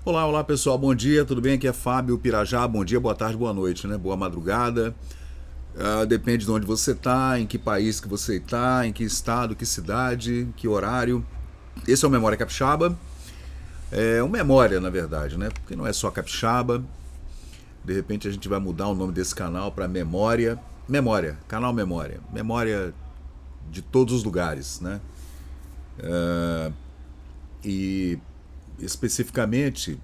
Olá, olá pessoal, bom dia, tudo bem? Aqui é Fábio Pirajá, bom dia, boa tarde, boa noite, né? Boa madrugada. Depende de onde você está, em que país que você está, em que estado, que cidade, que horário. Esse é o Memória Capixaba. É uma memória, na verdade, né? Porque não é só capixaba. De repente a gente vai mudar o nome desse canal para Memória. Memória, canal Memória. Memória de todos os lugares, né? E especificamente,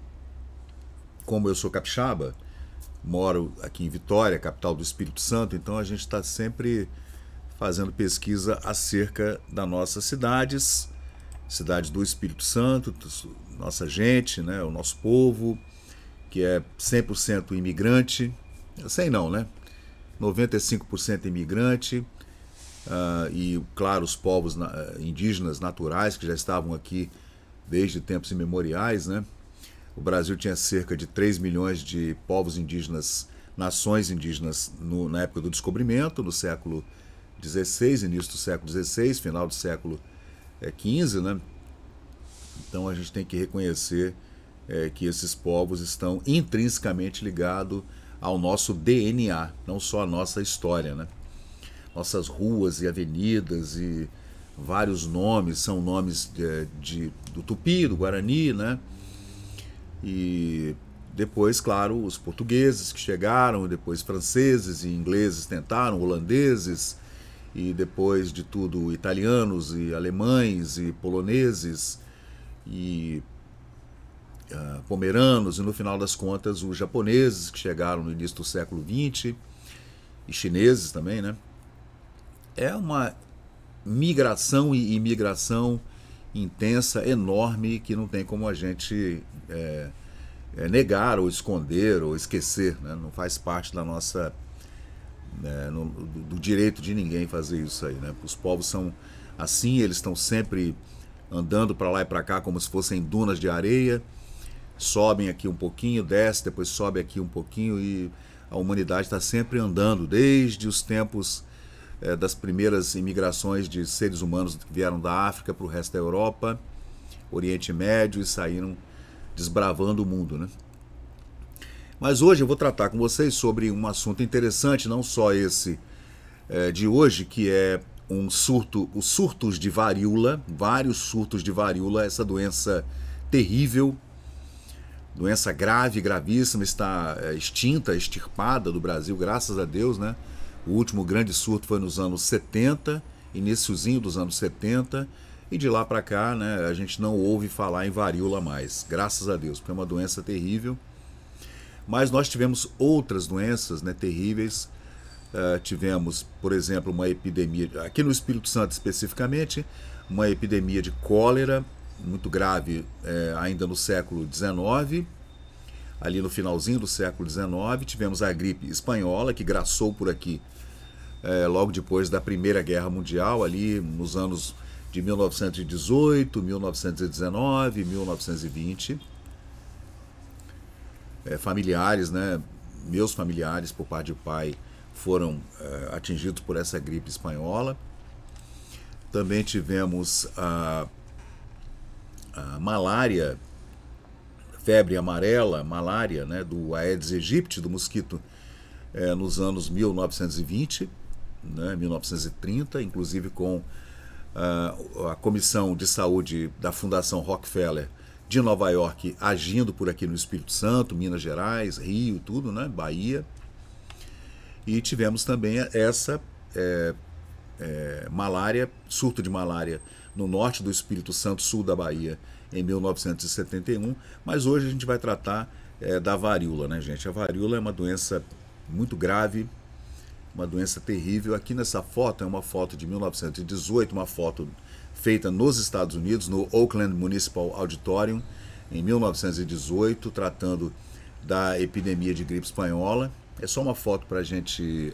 como eu sou capixaba, moro aqui em Vitória, capital do Espírito Santo, então a gente está sempre fazendo pesquisa acerca das nossas cidades, cidades do Espírito Santo, nossa gente, né, o nosso povo, que é 100% imigrante, sei não, né? 95% imigrante, e, claro, os povos indígenas naturais que já estavam aqui desde tempos imemoriais, né? O Brasil tinha cerca de 3 milhões de povos indígenas, nações indígenas na época do descobrimento, no século XVI, início do século XVI, final do século XV, né? Então a gente tem que reconhecer que esses povos estão intrinsecamente ligados ao nosso DNA, não só a nossa história, né? Nossas ruas e avenidas e vários nomes são nomes do Tupi, do Guarani, né? E depois, claro, os portugueses que chegaram, depois franceses e ingleses tentaram, holandeses, e depois de tudo italianos e alemães e poloneses e pomeranos, e no final das contas os japoneses que chegaram no início do século XX, e chineses também, né? É uma migração e imigração intensa, enorme, que não tem como a gente negar ou esconder ou esquecer, né? Não faz parte da nossa do direito de ninguém fazer isso aí, né? Os povos são assim, eles estão sempre andando para lá e para cá como se fossem dunas de areia, sobem aqui um pouquinho, desce, depois sobe aqui um pouquinho, e a humanidade está sempre andando desde os tempos das primeiras imigrações de seres humanos que vieram da África para o resto da Europa, Oriente Médio, e saíram desbravando o mundo, né? Mas hoje eu vou tratar com vocês sobre um assunto interessante, não só esse de hoje, que é os surtos de varíola, vários surtos de varíola, essa doença terrível, doença grave, gravíssima, está extinta, extirpada do Brasil, graças a Deus, né? O último grande surto foi nos anos 70, iniciozinho dos anos 70, e de lá para cá, né, a gente não ouve falar em varíola mais, graças a Deus, porque é uma doença terrível. Mas nós tivemos outras doenças, né, terríveis. Tivemos, por exemplo, uma epidemia, aqui no Espírito Santo especificamente, uma epidemia de cólera muito grave ainda no século XIX. Ali no finalzinho do século XIX, tivemos a gripe espanhola, que graçou por aqui logo depois da Primeira Guerra Mundial, ali nos anos de 1918, 1919, 1920. Familiares, né, meus familiares, por parte de pai, foram atingidos por essa gripe espanhola. Também tivemos a malária, febre amarela, malária, né, do Aedes aegypti, do mosquito, nos anos 1920, né, 1930, inclusive com a Comissão de Saúde da Fundação Rockefeller de Nova York agindo por aqui no Espírito Santo, Minas Gerais, Rio, tudo, né, Bahia. E tivemos também essa malária, surto de malária no norte do Espírito Santo, sul da Bahia, em 1971, mas hoje a gente vai tratar da varíola, né, gente? A varíola é uma doença muito grave, uma doença terrível. Aqui nessa foto é uma foto de 1918, uma foto feita nos Estados Unidos, no Oakland Municipal Auditorium, em 1918, tratando da epidemia de gripe espanhola. É só uma foto para a gente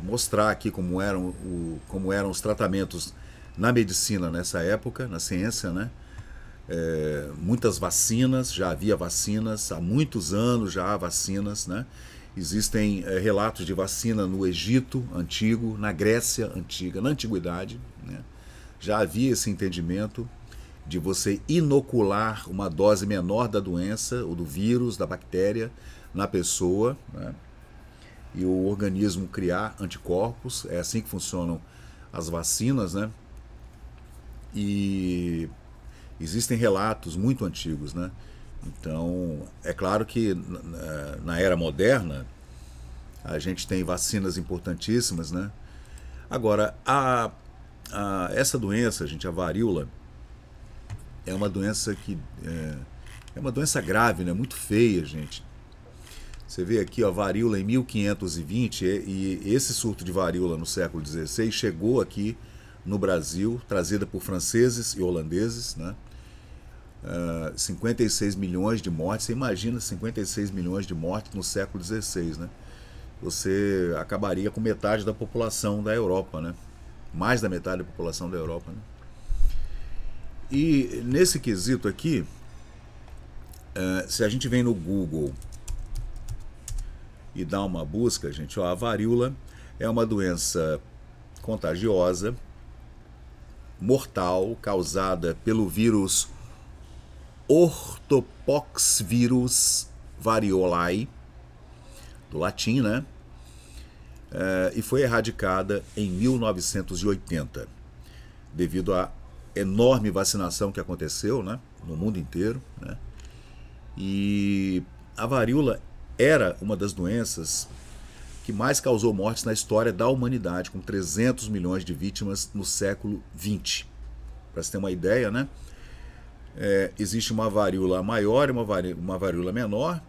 mostrar aqui como eram os tratamentos na medicina nessa época, na ciência, né? Muitas vacinas, já havia vacinas, há muitos anos já há vacinas, né? Existem relatos de vacina no Egito antigo, na Grécia antiga, na antiguidade, né? Já havia esse entendimento de você inocular uma dose menor da doença, ou do vírus, da bactéria, na pessoa, né? E o organismo criar anticorpos. É assim que funcionam as vacinas, né? E existem relatos muito antigos, né? Então, é claro que na era moderna a gente tem vacinas importantíssimas, né? Agora, essa doença, gente, a varíola, é uma doença que é uma doença grave, né? Muito feia, gente. Você vê aqui, ó, a varíola em 1520, e esse surto de varíola no século XVI chegou aqui no Brasil, trazida por franceses e holandeses, né? 56 milhões de mortes. Você imagina 56 milhões de mortes no século XVI, né? Você acabaria com metade da população da Europa, né? Mais da metade da população da Europa, né? E nesse quesito aqui, se a gente vem no Google e dá uma busca, gente, ó, a varíola é uma doença contagiosa, mortal, causada pelo vírus Orthopoxvirus variolae, do latim, né? E foi erradicada em 1980, devido à enorme vacinação que aconteceu, né, no mundo inteiro, né? E a varíola era uma das doenças que mais causou mortes na história da humanidade, com 300 milhões de vítimas no século XX. Para você ter uma ideia, né? Existe uma varíola maior e uma varíola menor.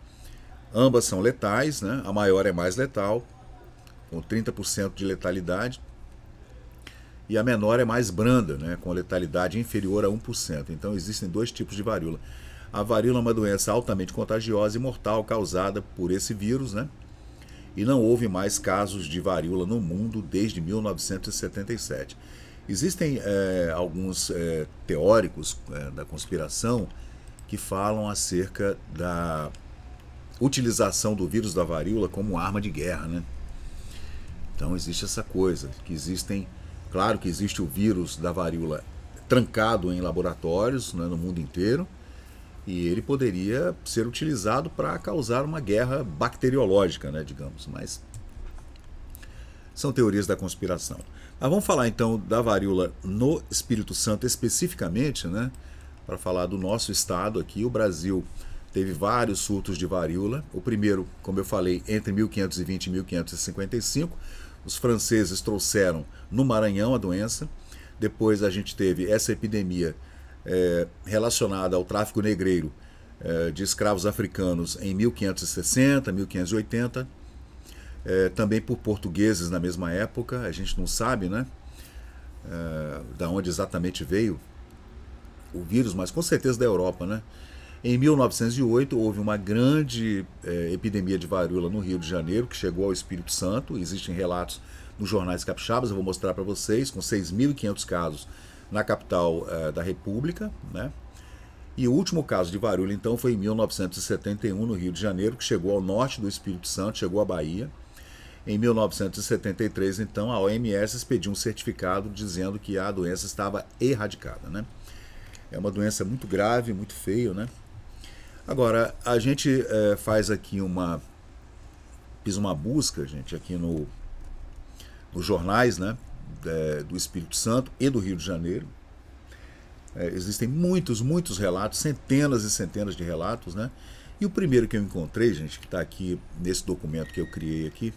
Ambas são letais, né? A maior é mais letal, com 30% de letalidade. E a menor é mais branda, né? Com letalidade inferior a 1%. Então existem dois tipos de varíola. A varíola é uma doença altamente contagiosa e mortal causada por esse vírus, né? E não houve mais casos de varíola no mundo desde 1977. Existem alguns teóricos da conspiração que falam acerca da utilização do vírus da varíola como arma de guerra, né? Então existe essa coisa, que existem, claro que existe o vírus da varíola trancado em laboratórios, né, no mundo inteiro, e ele poderia ser utilizado para causar uma guerra bacteriológica, né, digamos, mas são teorias da conspiração. Mas vamos falar então da varíola no Espírito Santo especificamente, né, para falar do nosso estado aqui. O Brasil teve vários surtos de varíola. O primeiro, como eu falei, entre 1520 e 1555. Os franceses trouxeram no Maranhão a doença. Depois a gente teve essa epidemia relacionada ao tráfico negreiro de escravos africanos em 1560, 1580. Também por portugueses na mesma época. A gente não sabe, né, da onde exatamente veio o vírus, mas com certeza da Europa, né? Em 1908 houve uma grande epidemia de varíola no Rio de Janeiro, que chegou ao Espírito Santo. Existem relatos nos jornais capixabas, eu vou mostrar para vocês, com 6.500 casos na capital da República, né? E o último caso de varíola, então, foi em 1971, no Rio de Janeiro, que chegou ao norte do Espírito Santo, chegou à Bahia. Em 1973, então, a OMS expediu um certificado dizendo que a doença estava erradicada, né? É uma doença muito grave, muito feia, né? Agora, a gente faz aqui fiz uma busca, gente, aqui nos jornais, né, do Espírito Santo e do Rio de Janeiro. Existem muitos relatos, centenas e centenas de relatos, né? E o primeiro que eu encontrei, gente, que está aqui nesse documento que eu criei aqui,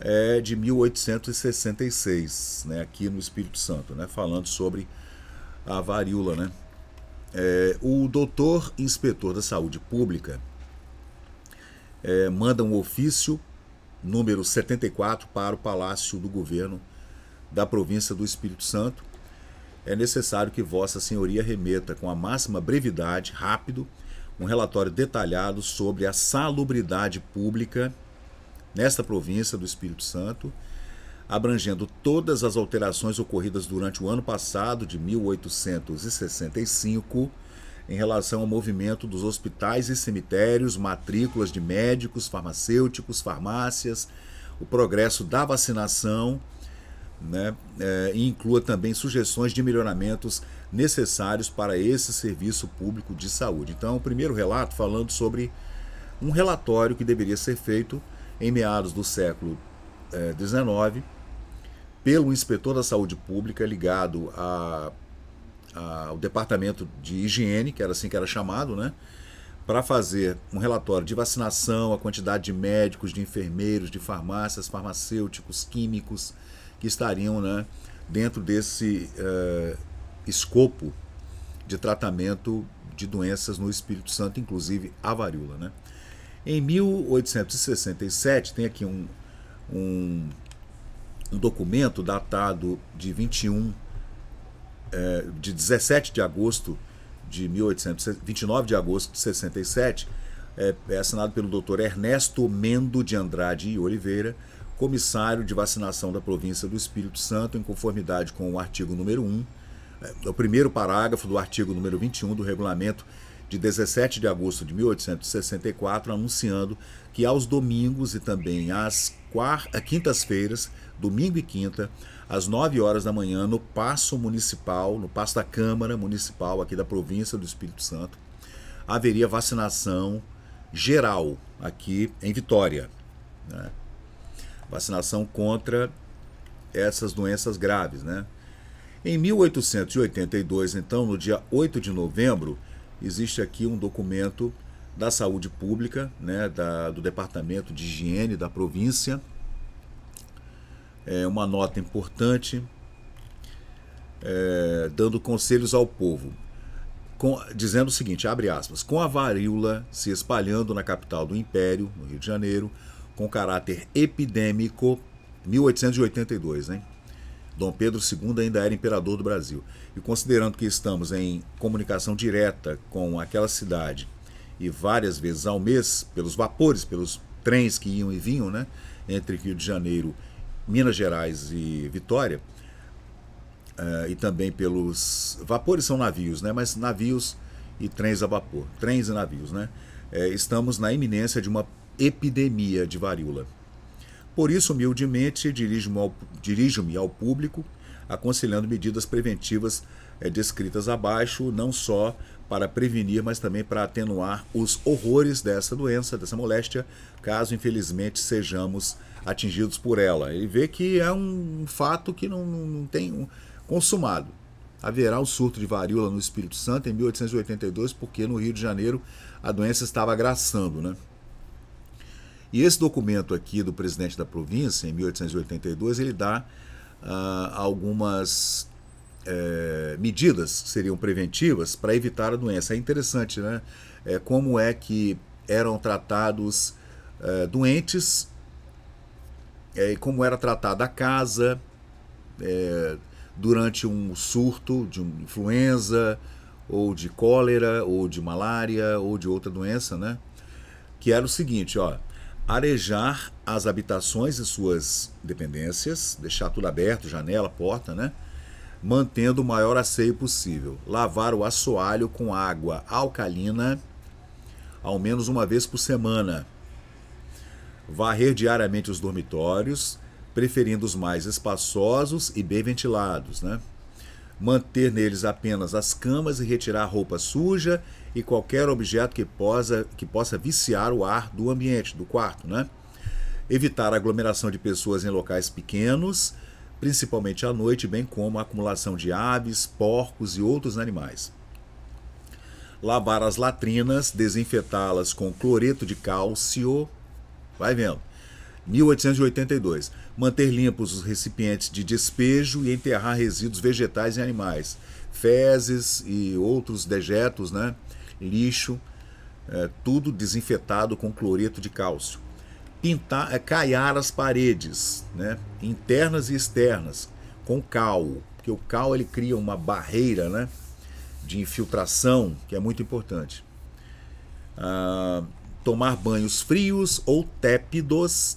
é de 1866, né, aqui no Espírito Santo, né, falando sobre a varíola, né? O doutor inspetor da saúde pública manda um ofício número 74 para o Palácio do Governo da província do Espírito Santo. É necessário que Vossa Senhoria remeta com a máxima brevidade, rápido, um relatório detalhado sobre a salubridade pública nesta província do Espírito Santo, abrangendo todas as alterações ocorridas durante o ano passado, de 1865, em relação ao movimento dos hospitais e cemitérios, matrículas de médicos, farmacêuticos, farmácias, o progresso da vacinação, né, e inclua também sugestões de melhoramentos necessários para esse serviço público de saúde. Então, o primeiro relato falando sobre um relatório que deveria ser feito em meados do século XIX pelo inspetor da saúde pública ligado ao departamento de higiene, que era assim que era chamado, né, para fazer um relatório de vacinação, a quantidade de médicos, de enfermeiros, de farmácias, farmacêuticos, químicos que estariam, né, dentro desse escopo de tratamento de doenças no Espírito Santo, inclusive a varíola, né. Em 1867, tem aqui um documento datado de 17 de agosto de 29 de agosto de 67, é assinado pelo Dr. Ernesto Mendo de Andrade e Oliveira, comissário de vacinação da província do Espírito Santo, em conformidade com o artigo número 1, o primeiro parágrafo do artigo número 21 do regulamento de 17 de agosto de 1864, anunciando que aos domingos e também às quintas-feiras, domingo e quinta, às 9 horas da manhã, no Paço Municipal, no Paço da Câmara Municipal aqui da província do Espírito Santo, haveria vacinação geral aqui em Vitória, né? Vacinação contra essas doenças graves, né? Em 1882, então, no dia 8 de novembro, existe aqui um documento da saúde pública, né, do Departamento de Higiene da província, uma nota importante, dando conselhos ao povo, dizendo o seguinte, abre aspas, com a varíola se espalhando na capital do Império, no Rio de Janeiro, com caráter epidêmico, 1882, hein? Dom Pedro II ainda era imperador do Brasil. E considerando que estamos em comunicação direta com aquela cidade e várias vezes ao mês, pelos vapores, pelos trens que iam e vinham, né, entre Rio de Janeiro, Minas Gerais e Vitória, e também pelos vapores são navios, né, mas navios e trens a vapor, trens e navios, né, estamos na iminência de uma epidemia de varíola. Por isso, humildemente, dirijo-me ao público, aconselhando medidas preventivas descritas abaixo, não só para prevenir, mas também para atenuar os horrores dessa doença, dessa moléstia, caso infelizmente sejamos atingidos por ela. Ele vê que é um fato que não tem consumado. Haverá um surto de varíola no Espírito Santo em 1882, porque no Rio de Janeiro a doença estava agraçando, né? E esse documento aqui do presidente da província, em 1882, ele dá algumas medidas que seriam preventivas para evitar a doença. É interessante, né? Como é que eram tratados doentes, como era tratada a casa durante um surto de influenza, ou de cólera, ou de malária, ou de outra doença, né? Que era o seguinte, ó, arejar as habitações e suas dependências, deixar tudo aberto, janela, porta, né? Mantendo o maior asseio possível. Lavar o assoalho com água alcalina ao menos uma vez por semana. Varrer diariamente os dormitórios, preferindo os mais espaçosos e bem ventilados, né? Manter neles apenas as camas e retirar roupa suja e qualquer objeto que possa viciar o ar do ambiente, do quarto, né? Evitar a aglomeração de pessoas em locais pequenos, principalmente à noite, bem como a acumulação de aves, porcos e outros animais. Lavar as latrinas, desinfetá-las com cloreto de cálcio, vai vendo. 1882. Manter limpos os recipientes de despejo e enterrar resíduos vegetais e animais, fezes e outros dejetos, né? Lixo, tudo desinfetado com cloreto de cálcio. Caiar as paredes, né? Internas e externas, com cal, porque o cal ele cria uma barreira, né? De infiltração, que é muito importante. Tomar banhos frios ou tépidos,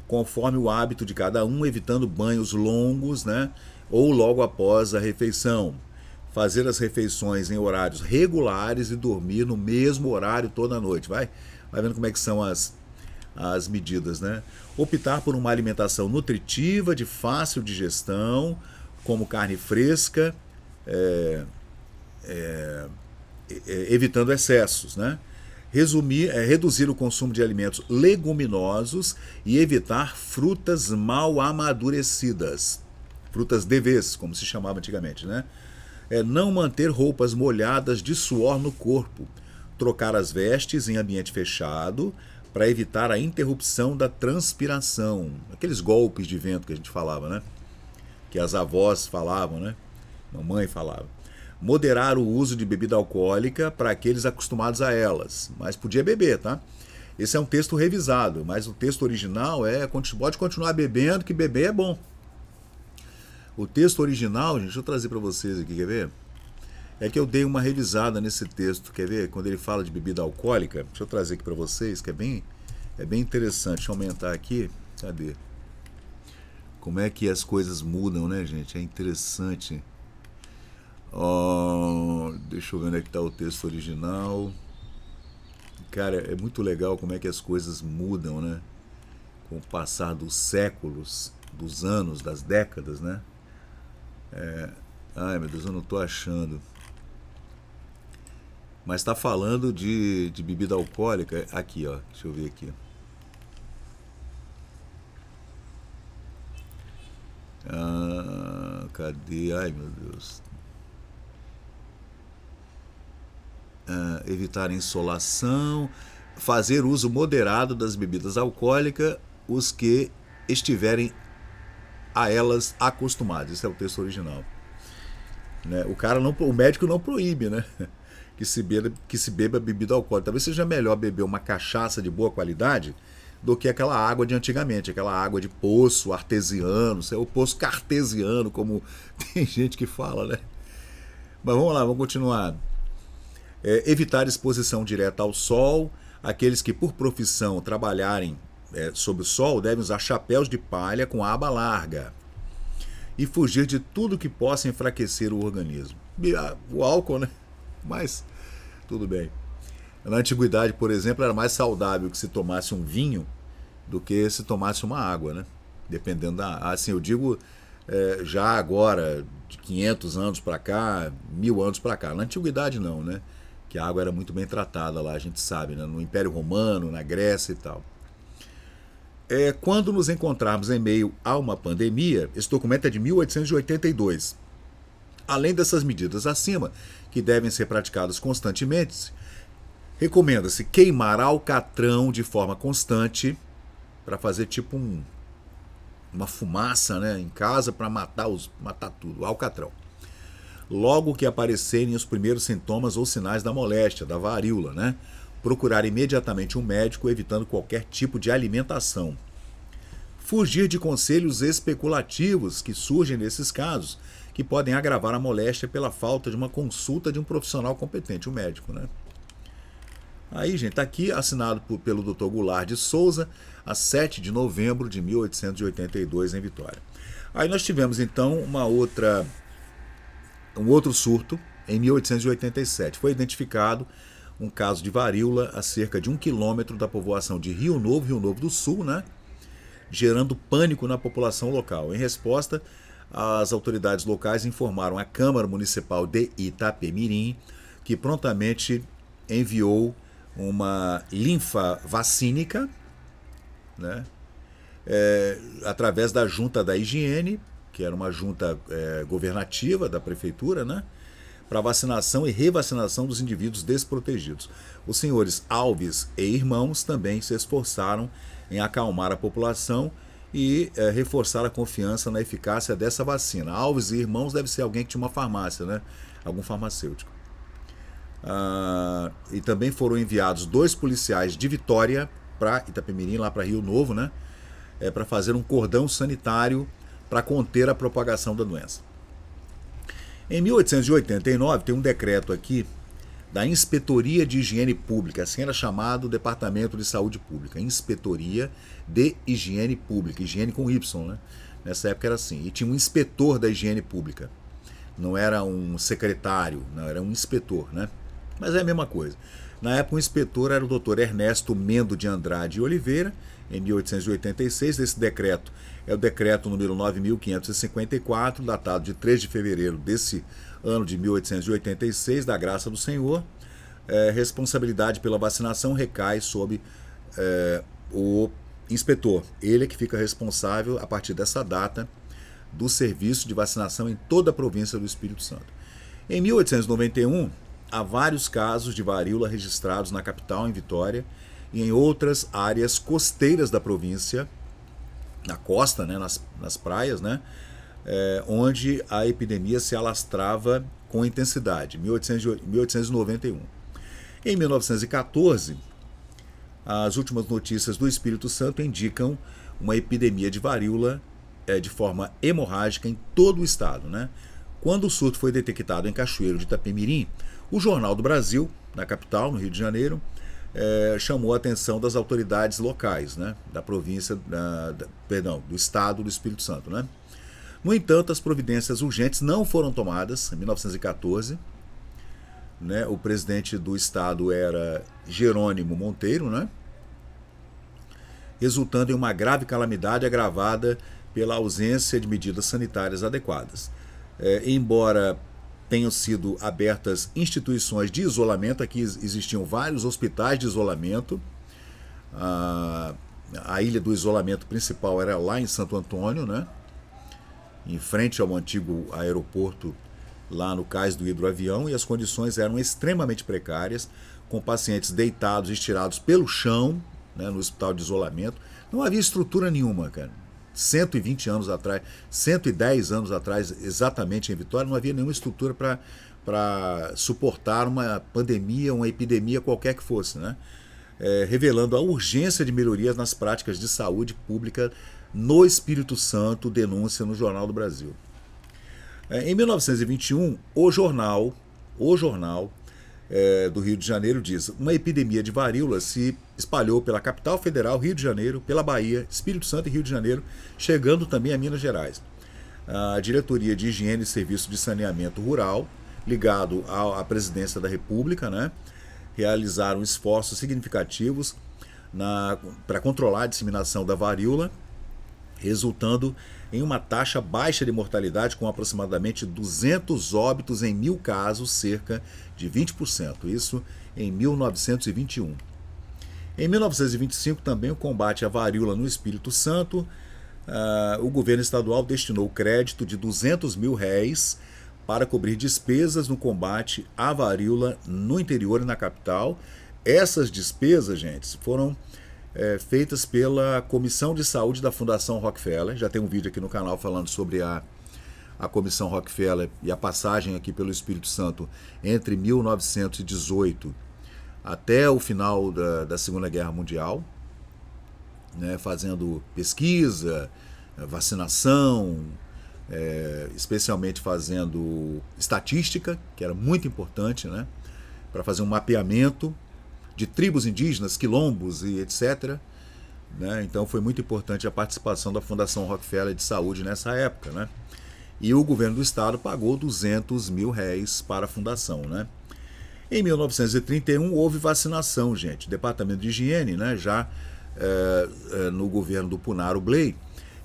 conforme o hábito de cada um, evitando banhos longos, né? Ou logo após a refeição. Fazer as refeições em horários regulares e dormir no mesmo horário toda a noite. Vai vendo como é que são as medidas, né? Optar por uma alimentação nutritiva, de fácil digestão, como carne fresca, evitando excessos, né? Reduzir o consumo de alimentos leguminosos e evitar frutas mal amadurecidas, frutas devês, como se chamava antigamente, né? Não manter roupas molhadas de suor no corpo, trocar as vestes em ambiente fechado para evitar a interrupção da transpiração, aqueles golpes de vento que a gente falava, né? Que as avós falavam, né? Mamãe falava. Moderar o uso de bebida alcoólica para aqueles acostumados a elas, mas podia beber, tá? Esse é um texto revisado, mas o texto original pode continuar bebendo, que beber é bom. O texto original, gente, deixa eu trazer para vocês aqui, quer ver? É que eu dei uma revisada nesse texto, quer ver? Quando ele fala de bebida alcoólica, deixa eu trazer aqui para vocês, que é bem interessante. Deixa eu aumentar aqui, cadê? Como é que as coisas mudam, né, gente? É interessante. Deixa eu ver onde é que está o texto original. Cara, é muito legal como é que as coisas mudam, né? Com o passar dos séculos, dos anos, das décadas, né? Ai, meu Deus, eu não estou achando. Mas está falando de bebida alcoólica. Aqui, ó. Deixa eu ver aqui. Cadê? Ai, meu Deus. Evitar insolação, fazer uso moderado das bebidas alcoólicas, os que estiverem a elas acostumados. Esse é o texto original. Né? O médico não proíbe, né? Que se beba bebida alcoólica. Talvez seja melhor beber uma cachaça de boa qualidade do que aquela água de antigamente, aquela água de poço artesiano, o poço cartesiano, como tem gente que fala, né? Mas vamos lá, vamos continuar. Evitar exposição direta ao sol. Aqueles que por profissão trabalharem sob o sol devem usar chapéus de palha com aba larga e fugir de tudo que possa enfraquecer o organismo. O álcool, né? Mas tudo bem. Na antiguidade, por exemplo, era mais saudável que se tomasse um vinho do que se tomasse uma água, né? Dependendo da... Assim, eu digo já agora, de 500 anos para cá, 1000 anos para cá. Na antiguidade não, né? Que a água era muito bem tratada lá, a gente sabe, né? No Império Romano, na Grécia e tal. Quando nos encontrarmos em meio a uma pandemia, esse documento é de 1882. Além dessas medidas acima, que devem ser praticadas constantemente, recomenda-se queimar alcatrão de forma constante para fazer tipo uma fumaça, né, em casa para matar tudo, alcatrão. Logo que aparecerem os primeiros sintomas ou sinais da moléstia, da varíola, né? Procurar imediatamente um médico, evitando qualquer tipo de alimentação. Fugir de conselhos especulativos que surgem nesses casos, que podem agravar a moléstia pela falta de uma consulta de um profissional competente, um médico, né? Aí, gente, tá aqui assinado pelo Dr. Goulart de Souza, a 7 de novembro de 1882, em Vitória. Aí nós tivemos, então, um outro surto em 1887. Foi identificado um caso de varíola a cerca de 1 quilômetro da povoação de Rio Novo do Sul, né? Gerando pânico na população local. Em resposta, as autoridades locais informaram a Câmara Municipal de Itapemirim, que prontamente enviou uma linfa vacínica, né? Através da Junta da Higiene, que era uma junta governativa da prefeitura, né? Para vacinação e revacinação dos indivíduos desprotegidos. Os senhores Alves e irmãos também se esforçaram em acalmar a população e reforçar a confiança na eficácia dessa vacina. Alves e irmãos deve ser alguém que tinha uma farmácia, né? Algum farmacêutico. E também foram enviados 2 policiais de Vitória para Itapemirim, lá para Rio Novo, né? Para fazer um cordão sanitário para conter a propagação da doença. Em 1889, tem um decreto aqui da Inspetoria de Higiene Pública, assim era chamado o Departamento de Saúde Pública, Inspetoria de Higiene Pública, higiene com Y, né? Nessa época era assim, e tinha um inspetor da higiene pública, não era um secretário, não, era um inspetor, né? Mas é a mesma coisa. Na época, o inspetor era o doutor Ernesto Mendo de Andrade e Oliveira, em 1886. Esse decreto é o decreto número 9.554, datado de 3 de fevereiro desse ano de 1886, da graça do Senhor. Responsabilidade pela vacinação recai sobre o inspetor. Ele é que fica responsável, a partir dessa data, do serviço de vacinação em toda a província do Espírito Santo. Em 1891, há vários casos de varíola registrados na capital, em Vitória, e em outras áreas costeiras da província, na costa, né, nas praias, né, onde a epidemia se alastrava com intensidade, 1891. Em 1914, as últimas notícias do Espírito Santo indicam uma epidemia de varíola de forma hemorrágica em todo o estado, né? Quando o surto foi detectado em Cachoeiro de Itapemirim, o Jornal do Brasil, na capital, no Rio de Janeiro, chamou a atenção das autoridades locais, né, da província, do estado do Espírito Santo, né? No entanto, as providências urgentes não foram tomadas em 1914. Né? O presidente do estado era Jerônimo Monteiro, né? Resultando em uma grave calamidade agravada pela ausência de medidas sanitárias adequadas. Embora tenham sido abertas instituições de isolamento, aqui existiam vários hospitais de isolamento. A ilha do isolamento principal era lá em Santo Antônio, né? Em frente ao antigo aeroporto, lá no cais do hidroavião, e as condições eram extremamente precárias, com pacientes deitados e estirados pelo chão, né, no hospital de isolamento. Não havia estrutura nenhuma, cara. 120 anos atrás, 110 anos atrás, exatamente em Vitória, não havia nenhuma estrutura para suportar uma pandemia, uma epidemia qualquer que fosse, né? Revelando a urgência de melhorias nas práticas de saúde pública no Espírito Santo, denúncia no Jornal do Brasil. Em 1921, o jornal do Rio de Janeiro diz: uma epidemia de varíola se espalhou pela capital federal, Rio de Janeiro, pela Bahia, Espírito Santo e Rio de Janeiro, chegando também a Minas Gerais. A Diretoria de Higiene e Serviço de Saneamento Rural, ligado à Presidência da República, né, realizaram esforços significativos para controlar a disseminação da varíola, resultando em uma taxa baixa de mortalidade, com aproximadamente 200 óbitos em 1.000 casos, cerca de 20%. Isso em 1921. Em 1925, também, o combate à varíola no Espírito Santo, o governo estadual destinou crédito de R$200 mil para cobrir despesas no combate à varíola no interior e na capital. Essas despesas, gente, foram feitas pela Comissão de Saúde da Fundação Rockefeller. Já tem um vídeo aqui no canal falando sobre a Comissão Rockefeller e a passagem aqui pelo Espírito Santo entre 1918 até o final da Segunda Guerra Mundial, né, fazendo pesquisa, vacinação, especialmente fazendo estatística, que era muito importante, né, para fazer um mapeamento de tribos indígenas, quilombos e etc. Né? Então foi muito importante a participação da Fundação Rockefeller de Saúde nessa época. Né? E o governo do estado pagou R$200 mil para a fundação. Né? Em 1931 houve vacinação, gente. O Departamento de Higiene, né, já no governo do Punaro Bley,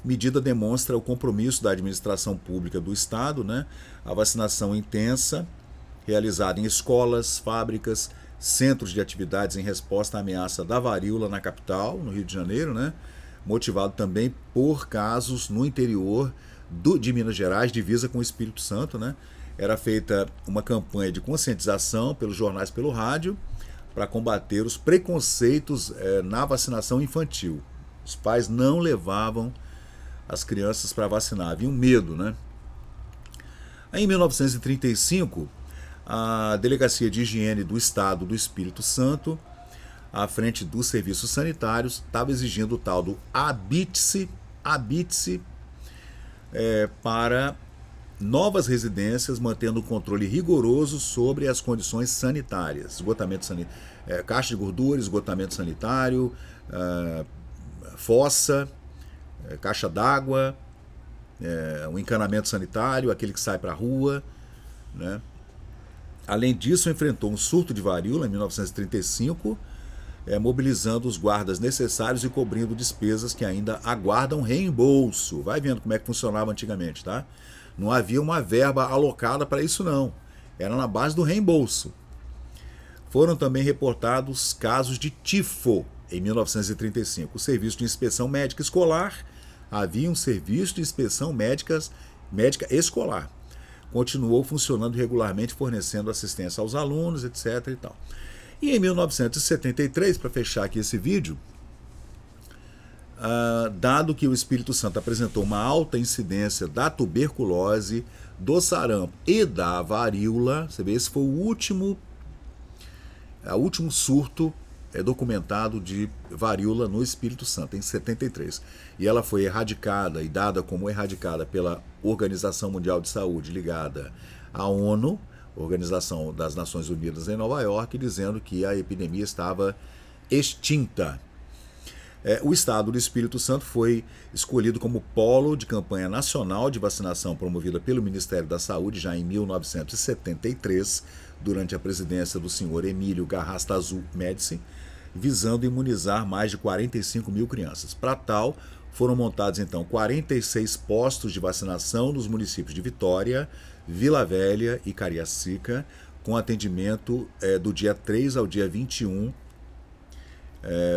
medida demonstra o compromisso da administração pública do estado, né? A vacinação intensa, realizada em escolas, fábricas, centros de atividades em resposta à ameaça da varíola na capital, no Rio de Janeiro, né? Motivado também por casos no interior de Minas Gerais, divisa com o Espírito Santo. Né? Era feita uma campanha de conscientização pelos jornais, pelo rádio, para combater os preconceitos na vacinação infantil. Os pais não levavam as crianças para vacinar, havia um medo. Né? Aí, em 1935, a Delegacia de Higiene do Estado do Espírito Santo, à frente dos serviços sanitários, estava exigindo o tal do habite-se para novas residências, mantendo um controle rigoroso sobre as condições sanitárias, esgotamento sanitário, caixa de gordura, esgotamento sanitário, fossa, caixa d'água, um encanamento sanitário, aquele que sai para a rua, né? Além disso, enfrentou um surto de varíola em 1935, mobilizando os guardas necessários e cobrindo despesas que ainda aguardam reembolso. Vai vendo como é que funcionava antigamente, tá? Não havia uma verba alocada para isso, não. Era na base do reembolso. Foram também reportados casos de tifo em 1935. O Serviço de Inspeção Médica Escolar, havia um Serviço de Inspeção Médica Escolar. Continuou funcionando regularmente, fornecendo assistência aos alunos, etc. e tal. E em 1973, para fechar aqui esse vídeo, dado que o Espírito Santo apresentou uma alta incidência da tuberculose, do sarampo e da varíola, você vê, esse foi o último surto documentado de varíola no Espírito Santo, em 73. E ela foi erradicada e dada como erradicada pela Organização Mundial de Saúde, ligada à ONU, Organização das Nações Unidas em Nova York, dizendo que a epidemia estava extinta. O estado do Espírito Santo foi escolhido como polo de campanha nacional de vacinação promovida pelo Ministério da Saúde já em 1973, durante a presidência do senhor Emílio Garrastazu Médici, visando imunizar mais de 45 mil crianças. Para tal, foram montados então 46 postos de vacinação nos municípios de Vitória, Vila Velha e Cariacica, com atendimento do dia 3 ao dia 21.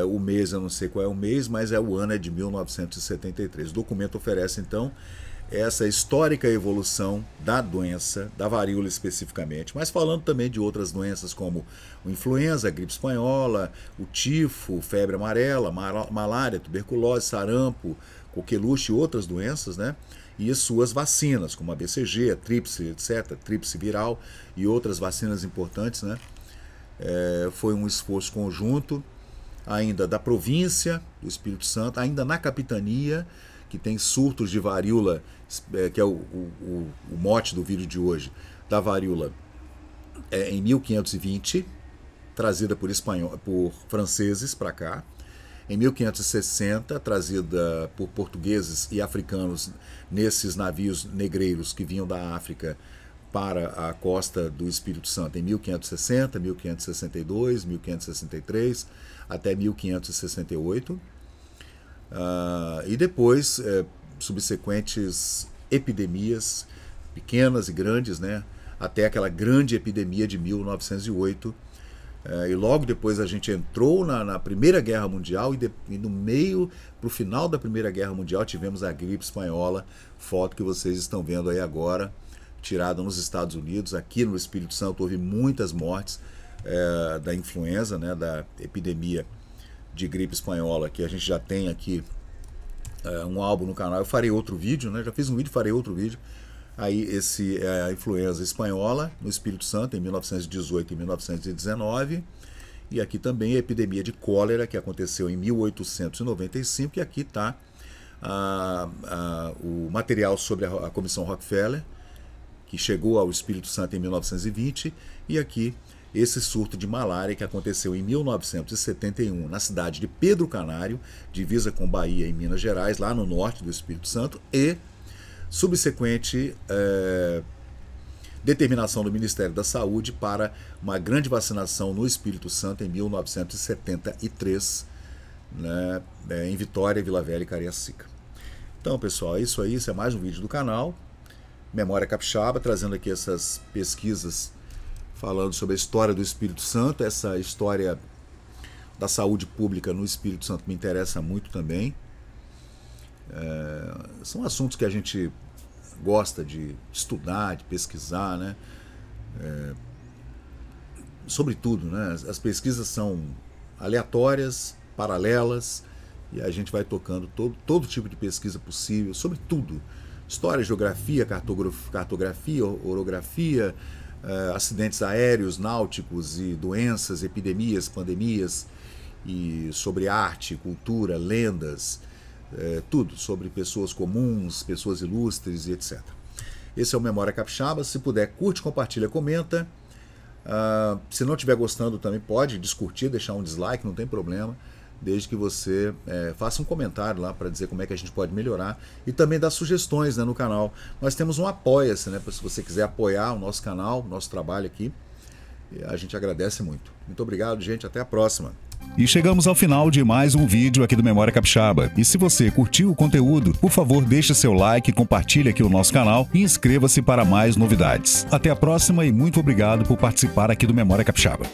O mês, eu não sei qual é o mês, mas o ano é de 1973. O documento oferece então essa histórica evolução da doença, da varíola especificamente, mas falando também de outras doenças como o influenza, a gripe espanhola, o tifo, febre amarela, malária, tuberculose, sarampo, coqueluche e outras doenças, né? E as suas vacinas, como a BCG, a tríplice, etc., tríplice viral e outras vacinas importantes, né? Foi um esforço conjunto, ainda da província do Espírito Santo, ainda na capitania, que tem surtos de varíola, que é o mote do vídeo de hoje, da varíola em 1520, trazida por franceses para cá. Em 1560, trazida por portugueses e africanos nesses navios negreiros que vinham da África para a costa do Espírito Santo em 1560, 1562, 1563, até 1568. E depois, subsequentes epidemias, pequenas e grandes, né, até aquela grande epidemia de 1908. E logo depois a gente entrou na Primeira Guerra Mundial e no meio, para o final da Primeira Guerra Mundial, tivemos a gripe espanhola, foto que vocês estão vendo aí agora, tirada nos Estados Unidos. Aqui no Espírito Santo houve muitas mortes da influenza, né, da epidemia de gripe espanhola, que a gente já tem aqui um álbum no canal. Eu farei outro vídeo, né? Já fiz um vídeo, farei outro vídeo. Aí esse é a influenza espanhola no Espírito Santo em 1918 e 1919. E aqui também a epidemia de cólera, que aconteceu em 1895. E aqui está o material sobre a Comissão Rockefeller, que chegou ao Espírito Santo em 1920. E aqui esse surto de malária que aconteceu em 1971 na cidade de Pedro Canário, divisa com Bahia em Minas Gerais, lá no norte do Espírito Santo, e subsequente determinação do Ministério da Saúde para uma grande vacinação no Espírito Santo em 1973, né, em Vitória, Vila Velha e Cariacica. Então, pessoal, é isso aí. Isso é mais um vídeo do canal Memória Capixaba, trazendo aqui essas pesquisas falando sobre a história do Espírito Santo. Essa história da saúde pública no Espírito Santo me interessa muito também. São assuntos que a gente gosta de estudar, de pesquisar, né? Sobretudo, né? As pesquisas são aleatórias, paralelas, e a gente vai tocando todo tipo de pesquisa possível, sobre tudo. História, geografia, cartografia, orografia, acidentes aéreos, náuticos e doenças, epidemias, pandemias, e sobre arte, cultura, lendas, tudo sobre pessoas comuns, pessoas ilustres e etc. Esse é o Memória Capixaba. Se puder, curte, compartilha, comenta. Se não estiver gostando também pode descurtir, deixar um dislike, não tem problema, desde que você faça um comentário lá para dizer como é que a gente pode melhorar e também dar sugestões, né, no canal. Nós temos um Apoia-se, né, se você quiser apoiar o nosso canal, o nosso trabalho aqui. a gente agradece muito. Muito obrigado, gente. Até a próxima. E chegamos ao final de mais um vídeo aqui do Memória Capixaba. E se você curtiu o conteúdo, por favor, deixe seu like, compartilhe aqui o nosso canal e inscreva-se para mais novidades. Até a próxima e muito obrigado por participar aqui do Memória Capixaba.